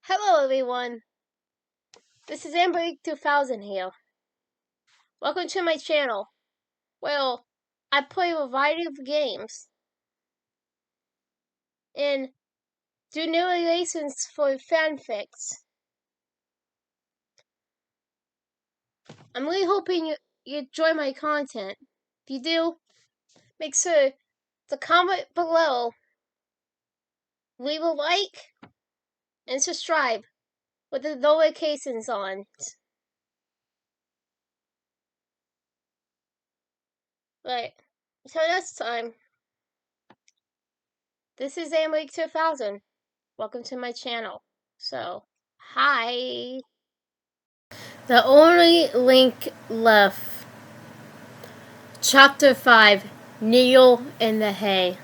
Hello everyone, this is AmberAnkNA here. Welcome to my channel. Well, I play a variety of games and do narrations for fanfics. I'm really hoping you enjoy my content. If you do, make sure to comment below, leave a like, and subscribe with the notifications on. Right, so next time, this is AmberAnkNA. Welcome to my channel. So, hi. The only link left. Chapter 5, Needle in the Hay.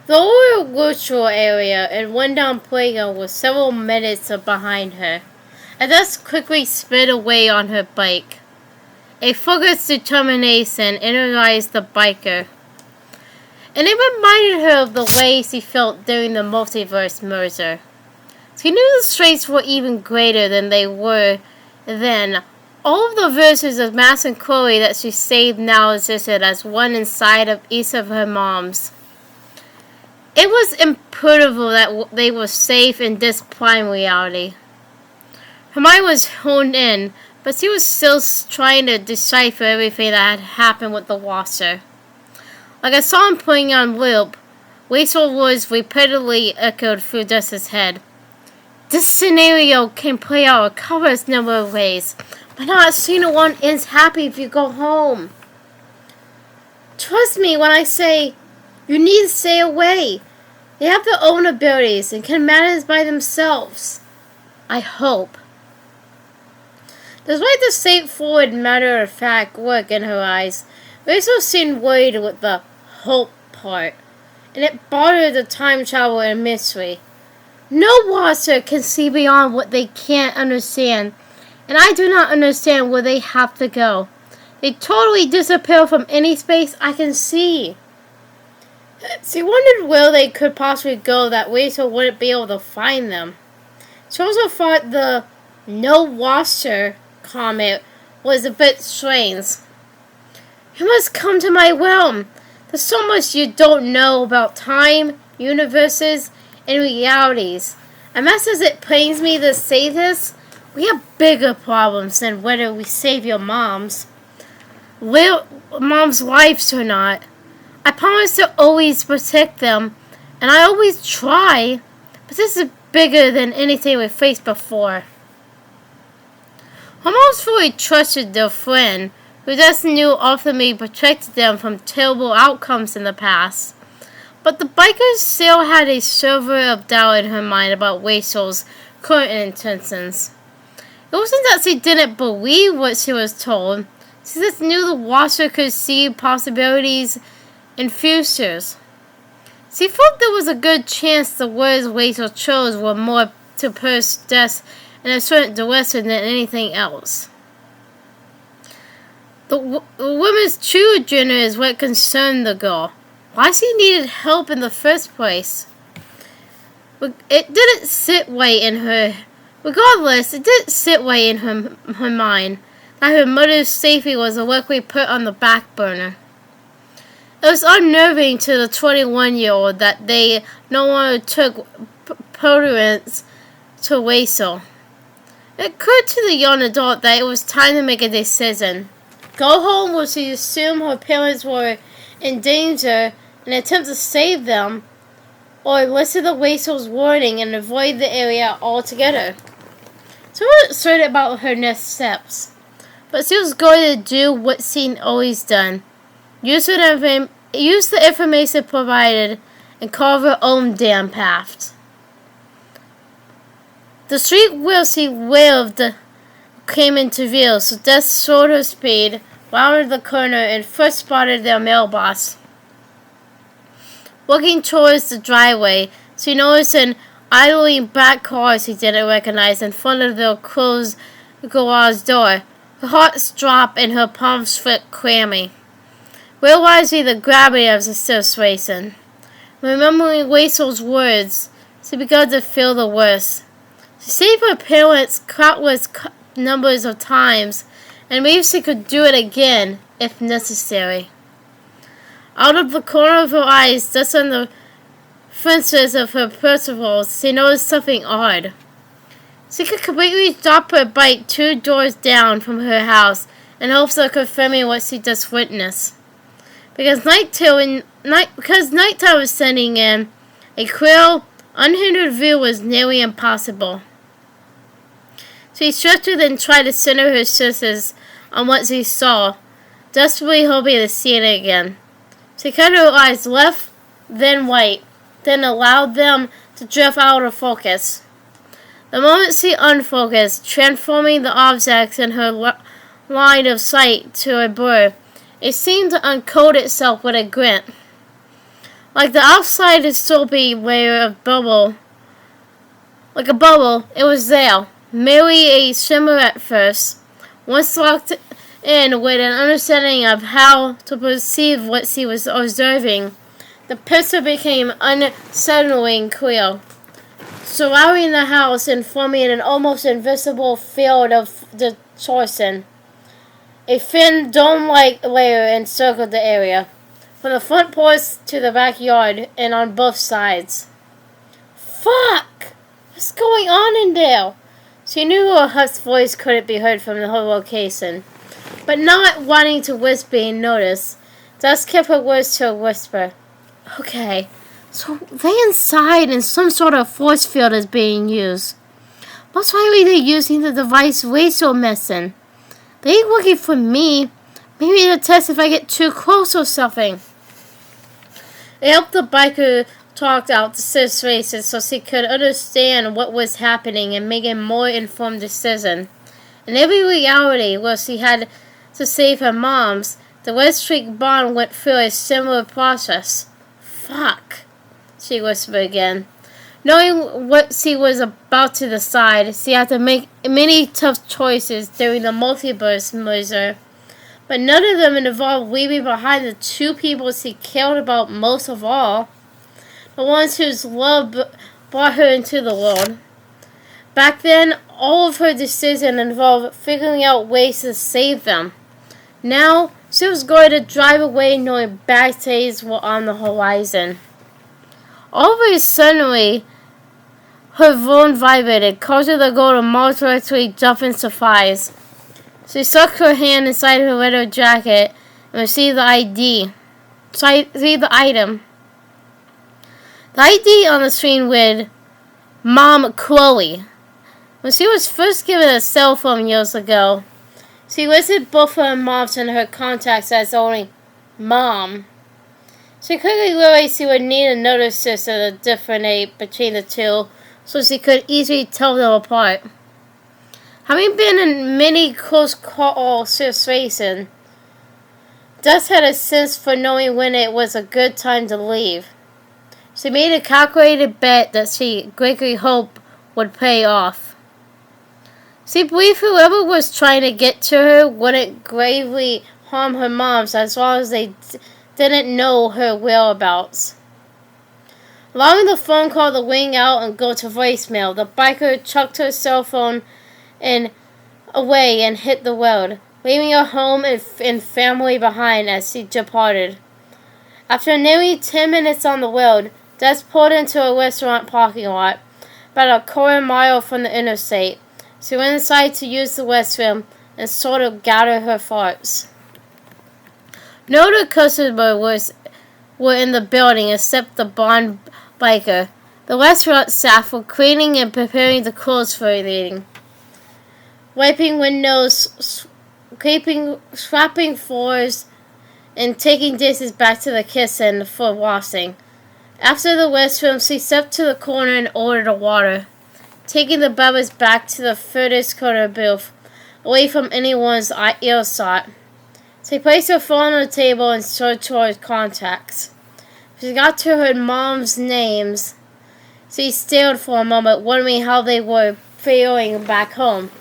The lower virtual area and one down playground was several minutes behind her, and thus quickly sped away on her bike. A focused determination energized the biker, and it reminded her of the way she felt during the multiverse merger. She knew the stakes were even greater than they were then. All of the versions of Max and Chloe that she saved now existed as one inside of each of her moms. It was improvable that they were safe in this prime reality. Her mind was honed in, but she was still trying to decipher everything that had happened with the washer. Like a song playing on loop, wasteful words repeatedly echoed through Jess's head. This scenario can play out a countless number of ways, but not a single one ends happy if you go home. Trust me when I say you need to stay away. They have their own abilities and can manage by themselves. I hope. Despite the straightforward, matter-of-fact look in her eyes, Rachel seemed worried with the hope part, and it bothered the time travel and mystery. No watcher can see beyond what they can't understand, and I do not understand where they have to go. They totally disappear from any space I can see. She wondered where they could possibly go that Rachel wouldn't be able to find them. She also thought the no washer comment was a bit strange. You must come to my realm. There's so much you don't know about time, universes, and realities. And much as it pains me to say this, we have bigger problems than whether we save your moms' lives or not. I promise to always protect them, and I always try, but this is bigger than anything we faced before. Her moms fully trusted their friend, who just knew ultimately protected them from terrible outcomes in the past. But the bikers still had a sliver of doubt in her mind about Rachel's current intentions. It wasn't that she didn't believe what she was told. She just knew the washer could see possibilities in futures. She thought there was a good chance the words Rachel chose were more to push Jess in a certain direction than anything else. The woman's true agenda is what concerned the girl. Why she needed help in the first place. It didn't sit right in her. Regardless, it didn't sit right in her mind that her mother's safety was a work we put on the back burner. It was unnerving to the 21-year-old that they no longer took preference to Rachel. It occurred to the young adult that it was time to make a decision. Go home where she assumed her parents were in danger and attempt to save them, or listen to Rachel's warning and avoid the area altogether. She wasn't certain about her next steps, but she was going to do what she'd always done. Use the information provided and carve her own damn path. The street where she lived came into view, so Jess slowed her speed, rounded the corner, and first spotted their mailbox. Looking towards the driveway, she noticed an idling black car she didn't recognize in front of their closed garage door. Her heart dropped and her palms felt clammy. Realizing the gravity of the situation, remembering Rachel's words, she began to feel the worst. She saved her parents countless numbers of times, and maybe she could do it again, if necessary. Out of the corner of her eyes, just on the fringes of her peripherals, she noticed something odd. She could completely stop her bike 2 doors down from her house in hopes of confirming what she just witnessed. Because nighttime was setting in, a clear, unhindered view was nearly impossible. She shifted and tried to center her senses on what she saw, desperately hoping to see it again. She cut her eyes left, then right, then allowed them to drift out of focus. The moment she unfocused, transforming the objects in her line of sight to a blur, it seemed to uncoat itself with a grin. Like the outside of soapy layer of bubble, like a bubble, it was there, merely a shimmer at first. Once locked in with an understanding of how to perceive what she was observing, the picture became unsettlingly clear, surrounding the house and forming an almost invisible field of distortion. A thin dome-like layer encircled the area, from the front porch to the backyard and on both sides. Fuck! What's going on in there? She knew her hushed voice couldn't be heard from her location, but not wanting to whisper and notice, just kept her words to a whisper. Okay, so they inside and some sort of force field is being used. Most likely they're using the device Rachel missing. They ain't looking for me. Maybe to test if I get too close or something. It helped the biker talk out the situation so she could understand what was happening and make a more informed decision. In every reality where she had to save her moms, the Red Streak Bond went through a similar process. Fuck, she whispered again. Knowing what she was about to decide, she had to make many tough choices during the multiverse merger, but none of them involved leaving behind the 2 people she cared about most of all, the ones whose love brought her into the world. Back then, all of her decisions involved figuring out ways to save them. Now, she was going to drive away knowing bad days were on the horizon. All of a sudden, her phone vibrated, causing her to go to Mars directly jump in surprise. She stuck her hand inside her leather jacket and received the item. The ID on the screen read, Mom Chloe. When she was first given a cell phone years ago, she listed both her moms and her contacts as only Mom. She quickly realized she would need another sister to differentiate between the two so she could easily tell them apart. Having been in many close call situations, Dust had a sense for knowing when it was a good time to leave. She made a calculated bet that she greatly hoped would pay off. She believed whoever was trying to get to her wouldn't gravely harm her moms as long as they didn't know her whereabouts. Allowing the phone call to ring out and go to voicemail, the biker chucked her cell phone away and hit the road, leaving her home and family behind as she departed. After nearly 10 minutes on the road, Des pulled into a restaurant parking lot about a quarter mile from the interstate. She went inside to use the restroom and sort of gather her thoughts. No other customers were in the building except the Bond biker. The restaurant staff were cleaning and preparing the clothes for a meeting, wiping windows, scrapping floors, and taking dishes back to the kitchen for washing. After the restroom, she stepped to the corner and ordered a water, taking the beverage back to the furthest corner booth, away from anyone's earshot. She placed her phone on the table and searched for her contacts. She got to her mom's names. She stared for a moment, wondering how they were faring back home.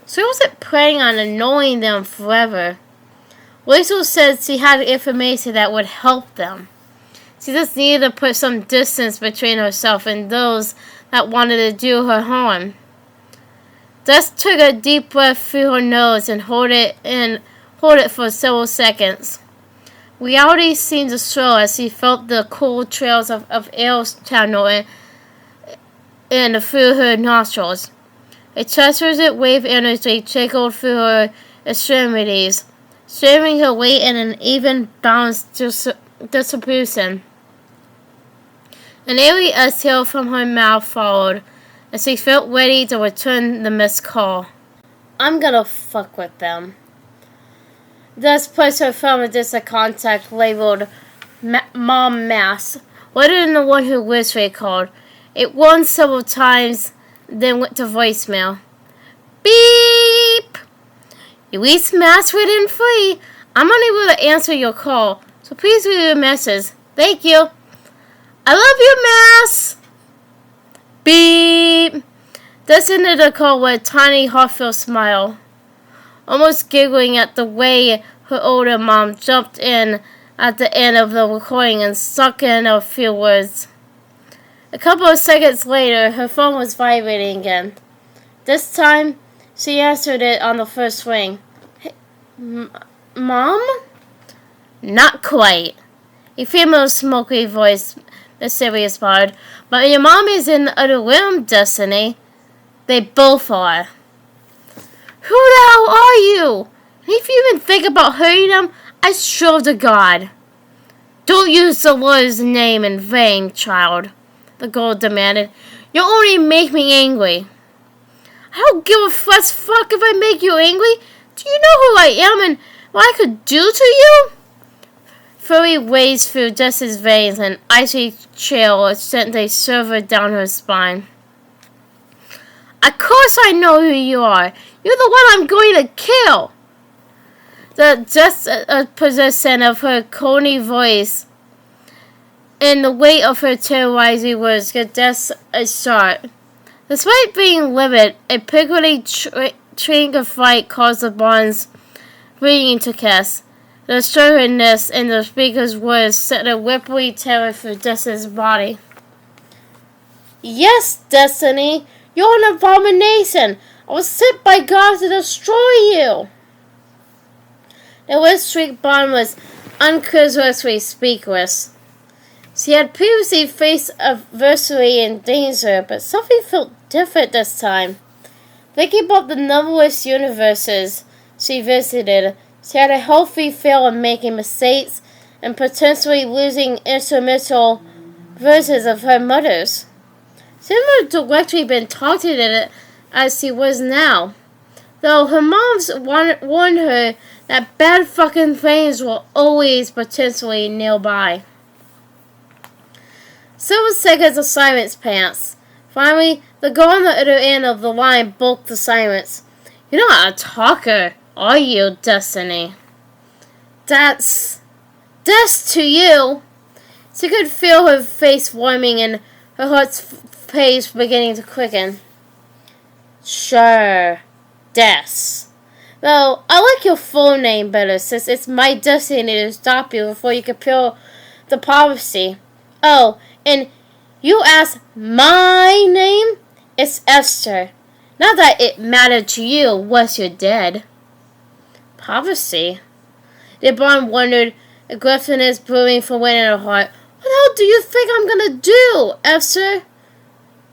She wasn't planning on annoying them forever. Rachel said she had information that would help them. She just needed to put some distance between herself and those that wanted to do her harm. Des took a deep breath through her nose and hold it for several seconds. Reality seemed to swirl as he felt the cool trails of air channel and through her nostrils. A translucent wave energy trickled through her extremities, sharing her weight in an even, balanced distribution. An airy exhale from her mouth followed, as she felt ready to return the missed call. I'm gonna fuck with them. Thus placed her thumb against a contact labeled Mom Mass, rather than the one who was recalled. It warned several times, then went to voicemail. Beep! You reached Mass within 3. I'm unable to answer your call, so please leave a message. Thank you. I love you, Mass! Beep! This ended the call with a tiny, heartfelt smile, almost giggling at the way her older mom jumped in at the end of the recording and stuck in a few words. A couple of seconds later, her phone was vibrating again. This time, she answered it on the first ring. Hey, Mom? Not quite. A female smoky voice, the serious part. But your mom is in the other room, Destiny. They both are. Who the hell are you? If you even think about hurting them, I swear to God. Don't use the Lord's name in vain, child, the girl demanded. You'll only make me angry. I don't give a fuck if I make you angry. Do you know who I am and what I could do to you? Fury raced through Jess's veins and icy chill sent a shiver down her spine. Of course I know who you are. You're the one I'm going to kill. The just possession of her coney voice and the weight of her terrorizing words gave Jess a start. Despite being livid, a prickly trink of fright caused the bonds ringing to kiss. The stubbornness in the speaker's words set a rippling terror through Jess's body. Yes, Destiny, you're an abomination. I was sent by God to destroy you. The Red Streak Bond was uncharacteristically speakless. She had previously faced adversity and danger, but something felt different this time. Thinking about the numberless universes she visited, she had a healthy fear of making mistakes and potentially losing instrumental versions of her mother's. She never directly been targeted as she was now, though her moms warned her that bad fucking things were always potentially nearby. Several seconds of silence passed. Finally, the girl on the other end of the line broke the silence. You're not a talker, are you, Destiny? That's to you. She could feel her face warming and her heart's pace beginning to quicken. Sure, Des. Though, I like your full name better, sis. It's my destiny to stop you before you compel the prophecy. Oh, and you asked my name? It's Esther. Not that it mattered to you once you're dead. Prophecy? The Bond wondered, a griffiness brewing from within her heart. What the hell do you think I'm gonna do, Esther?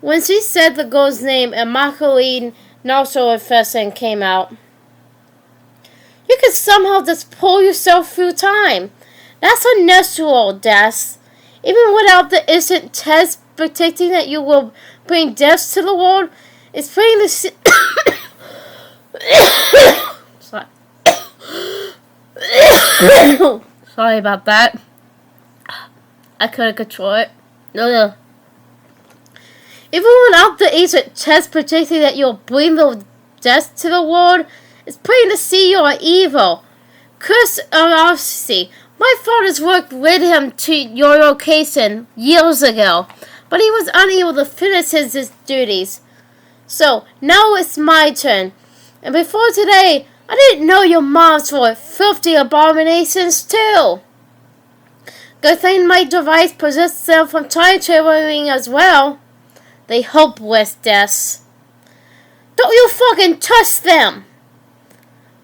When she said the girl's name, a mockery nostril infection came out. You can somehow just pull yourself through time. That's unnatural, Des. Even without the instant test predicting that you will bring death to the world, it's putting the Sorry. Sorry about that. I couldn't control it. No. Even without the instant test predicting that you'll bring the death to the world, it's plain to see you are evil. Curse obviously. My father's work led him to your location years ago, but he was unable to finish his duties. So, now it's my turn. And before today, I didn't know your moms were filthy abominations too. Good thing my device possessed them from time traveling as well. They hopeless, Des. Don't you fucking touch them!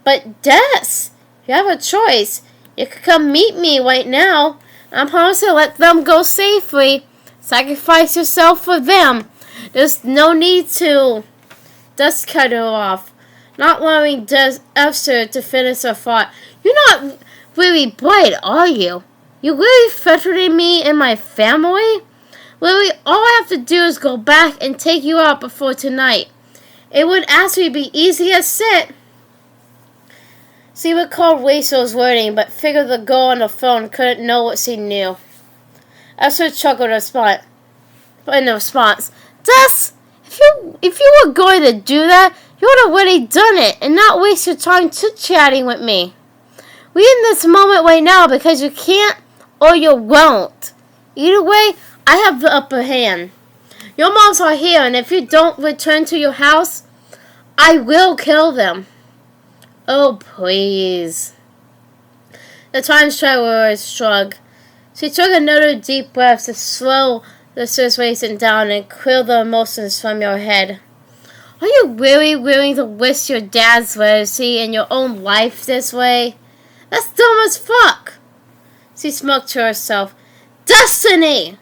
But Des, you have a choice. You could come meet me right now. I promise to let them go safely. Sacrifice yourself for them. There's no need to. Des cut her off, not allowing Esther to finish her thought. You're not really bright, are you? You really threatening me and my family? Lily, all I have to do is go back and take you out before tonight. It would actually be easy as it. She recalled Rachel's wording, but figured the girl on the phone couldn't know what she knew. Esther chuckled in response. Des, if you were going to do that, you would have already done it and not waste your time chit-chatting with me. We're in this moment right now because you can't or you won't. Either way, I have the upper hand. Your moms are here, and if you don't return to your house, I will kill them. Oh, please. The time traveler shrugged. She took another deep breath to slow the situation down and clear the emotions from your head. Are you really willing to risk your dad's legacy and your own life this way? That's dumb as fuck. She smirked to herself. Destiny!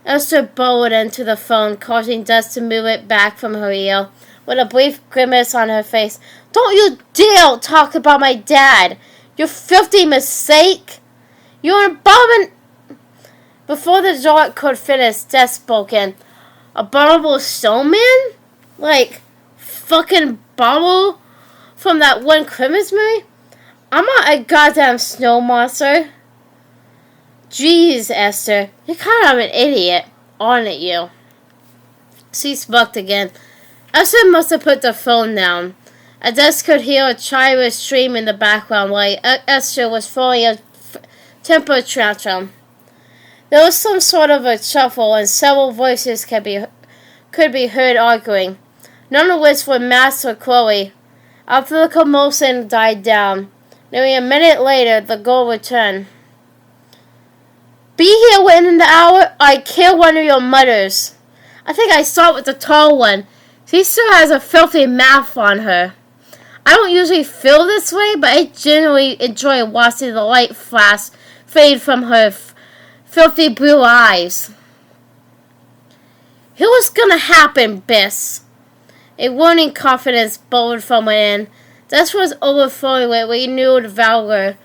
Esther bowed into the phone, causing Des to move it back from her ear, with a brief grimace on her face. Don't you dare talk about my dad! You filthy mistake! You're an abomination! Before the dog could finish, Des spoke in. Abominable snowman? Like, fucking Bubble from that one Christmas movie? I'm not a goddamn snow monster. Jeez, Esther, you're kind of an idiot, aren't you? She smirked again. Esther must have put the phone down. Des could hear a childish stream in the background while Esther was throwing a temper tantrum. There was some sort of a shuffle, and several voices could be heard arguing, none of which were Max or Chloe. After the commotion died down, nearly a minute later, the girl returned. Be here within the hour, I kill one of your mothers. I think I saw it with the tall one. She still has a filthy mouth on her. I don't usually feel this way, but I genuinely enjoy watching the light flash fade from her filthy blue eyes. Here's what's gonna happen, Biss. A warning confidence bubbled from within. This was overflowing with renewed valor.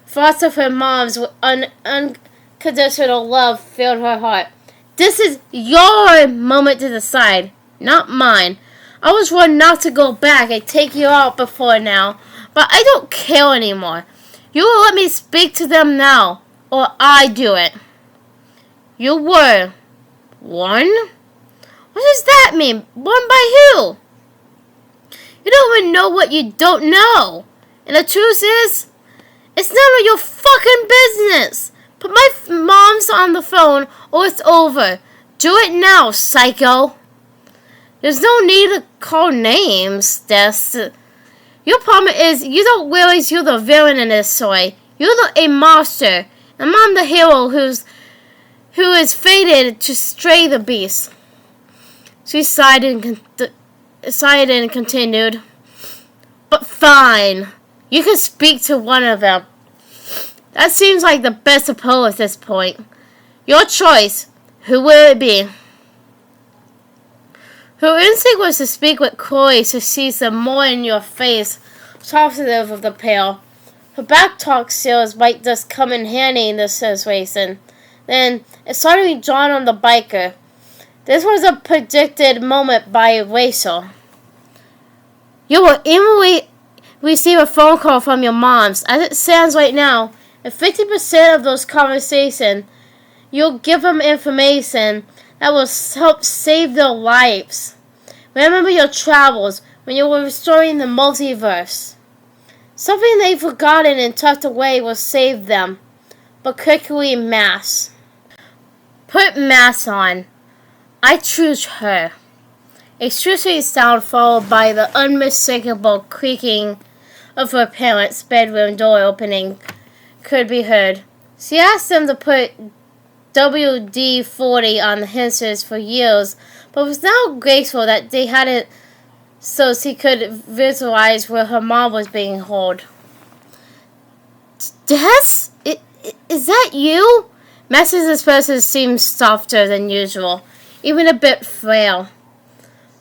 Thoughts of her mom's unconditional love filled her heart. This is your moment to decide, not mine. I was warned not to go back and take you out before now, but I don't care anymore. You will let me speak to them now, or I do it. You were warned? What does that mean? Warned by who? You don't even know what you don't know. And the truth is, it's none of your fucking business. Put my mom's on the phone or it's over. Do it now, psycho. There's no need to call names, Des. Your problem is you don't realize you're the villain in this story. You're a monster. And I'm the hero who is fated to stray the beast. She sighed and continued. But fine. You can speak to one of them. That seems like the best approach at this point. Your choice. Who will it be? Her instinct was to speak with Chloe to seize the more in your face talkative of the pair. Her back talk skills might just come in handy in this situation. Then it suddenly dawned on the biker. This was a predicted moment by Rachel. You will immediately receive a phone call from your moms. As it stands right now, in 50% of those conversations, you'll give them information that will help save their lives. Remember your travels when you were restoring the multiverse. Something they've forgotten and tucked away will save them. But quickly mask. Put mask on. I choose her. A swift sound followed by the unmistakable creaking of her parents' bedroom door opening could be heard. She asked them to put WD-40 on the hinges for years, but was now grateful that they hadn't so she could visualize where her mom was being held. Des? Is that you? Max's expression seemed softer than usual, even a bit frail.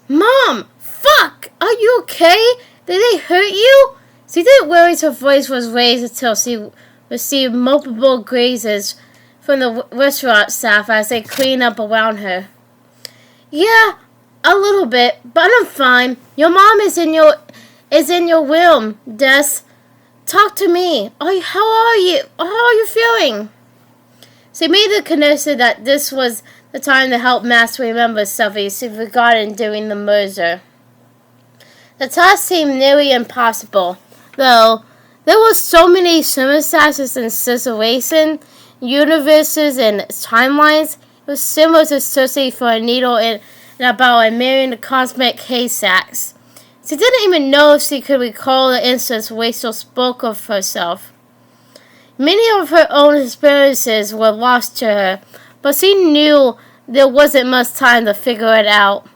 Mom! Fuck! Are you okay? Did they hurt you? She didn't realize her voice was raised until she received multiple grazes from the restaurant staff as they cleaned up around her. Yeah, a little bit, but I'm fine. Your mom is in your room, Des. Talk to me. How are you? How are you feeling? She made the connection that this was the time to help Max remember something she'd forgotten during the merger. The task seemed nearly impossible, though there were so many synthesizers and situation, universes, and timelines. It was similar to searching for a needle in about a million cosmic haystacks. She didn't even know if she could recall the instance Rachel spoke of herself. Many of her own experiences were lost to her, but she knew there wasn't much time to figure it out.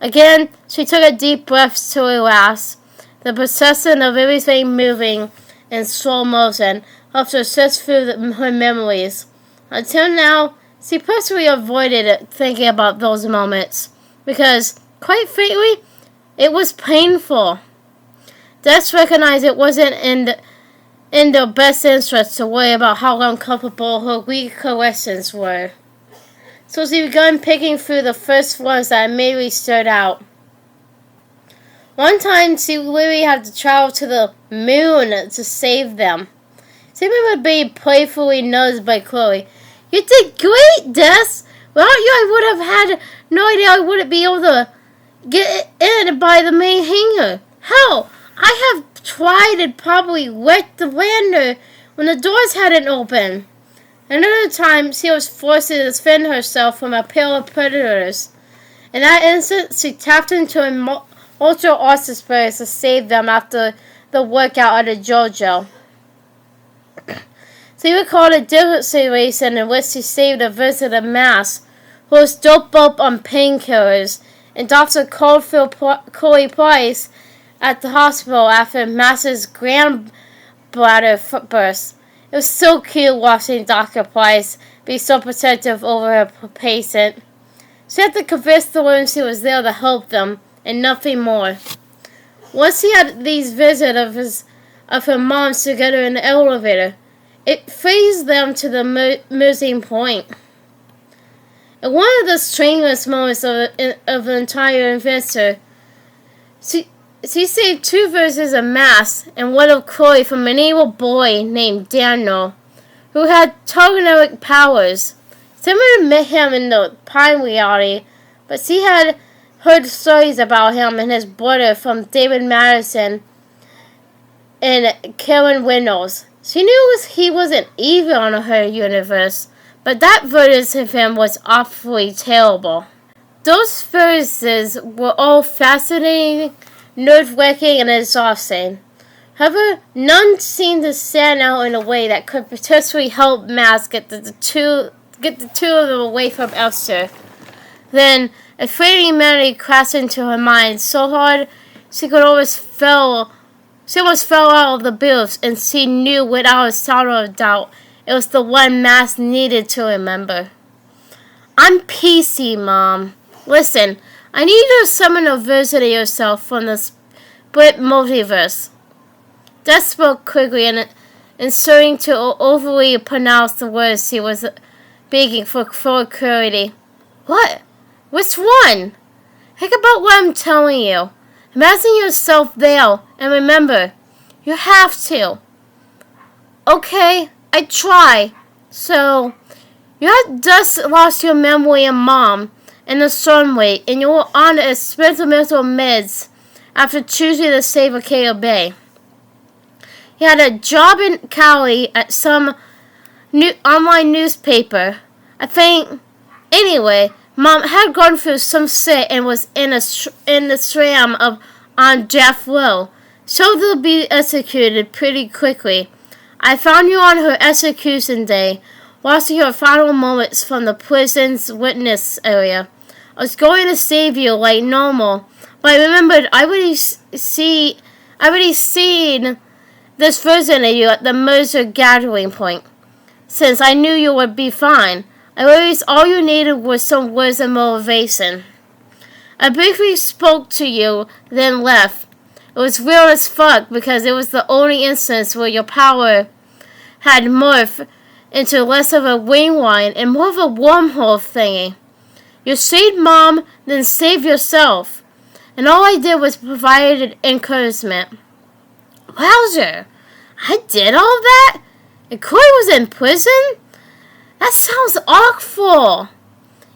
Again, she took a deep breath to relax. The processing of everything moving in slow motion helped her search through her memories. Until now, she personally avoided thinking about those moments because, quite frankly, it was painful. Des recognized it wasn't in their best interest to worry about how uncomfortable her recollections were. So she began picking through the first ones that immediately stood out. One time, she literally had to travel to the moon to save them. She remembered being playfully nudged by Chloe. You did great, Des! Without you, I would have had no idea I wouldn't be able to get in by the main hangar. Hell, I have tried and probably wrecked the lander when the doors hadn't opened. Another time, she was forced to defend herself from a pair of predators. In that instant, she tapped into an ultra awesome spirit to save them after the workout at the JoJo. She recalled a different situation in which she saved a visitor Max, who was doped up on painkillers, and Dr. Coldfield Chloe Price at the hospital after Max's gallbladder burst. It was so cute watching Dr. Price be so protective over her patient. She had to convince the woman she was there to help them, and nothing more. Once she had these visits of her moms together in the elevator, it frees them to the merging point. In one of the strangest moments of the entire adventure, she saved 2 versions of Max and one of Chloe from an evil boy named Daniel, who had telekinetic powers. Someone met him in the Pine reality, but she had heard stories about him and his brother from David Madison and Karen Reynolds. She knew he wasn't evil in her universe, but that version of him was awfully terrible. Those verses were all fascinating, nerve-wracking, and exhausting. However, none seemed to stand out in a way that could potentially help Max get the two of them away from Esther. Then, a fleeting memory crashed into her mind so hard she almost fell out of the booth, and she knew without a shadow of doubt it was the one Max needed to remember. I'm PC, Mom. Listen, I need you to summon a version of yourself from the split multiverse. Des spoke quickly and starting to overly pronounce the words she was speaking for clarity. What? Which one? Think about what I'm telling you. Imagine yourself there, and remember, you have to. Okay, I try. So, you had just lost your memory and Mom in the storm wake, and you were on experimental meds after choosing to save Acadia Bay. You had a job in Cali at some online newspaper. I think. Anyway, Mom had gone through some shit and was in the tram on Jeff Row, so they'll be executed pretty quickly. I found you on her execution day, watching her final moments from the prison's witness area. I was going to save you like normal, But I remembered I already seen this version of you at the Mercer gathering point. Since I knew you would be fine, all you needed was some words of motivation. I briefly spoke to you, then left. It was real as fuck because it was the only instance where your power had morphed into less of a wing line and more of a wormhole thingy. You saved Mom, then saved yourself. And all I did was provide encouragement. Wowzer, I did all that? And Corey was in prison? That sounds awful.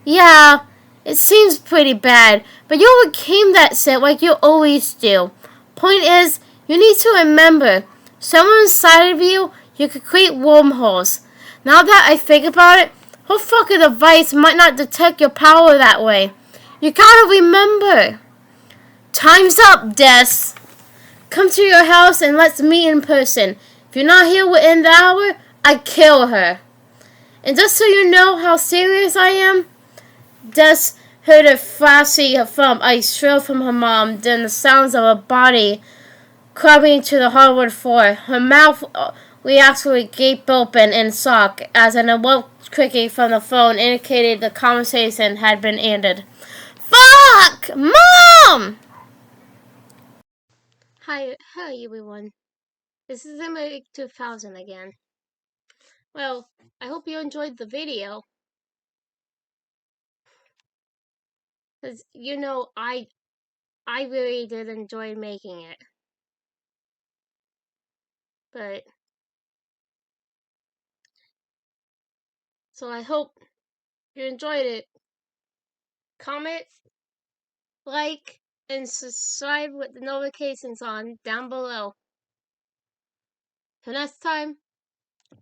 Yeah, it seems pretty bad, but you overcame that set like you always do. Point is, you need to remember, somewhere inside of you, you could create wormholes. Now that I think about it, her fucking device might not detect your power that way. You gotta remember. Time's up, Des. Come to your house and let's meet in person. If you're not here within the hour, I kill her. And just so you know how serious I am, Des heard a flashy thump ice trail from her mom, then the sounds of her body crumbling to the hardwood floor. Her mouth reactively gaped open in shock as an awoke clicking from the phone indicated the conversation had been ended. Fuck! Mom! Hi everyone. This is Emily 2000 again. Well, I hope you enjoyed the video. Because, I really did enjoy making it. But, so I hope you enjoyed it. Comment, like, and subscribe with the notifications on down below. Till next time,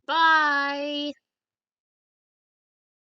bye!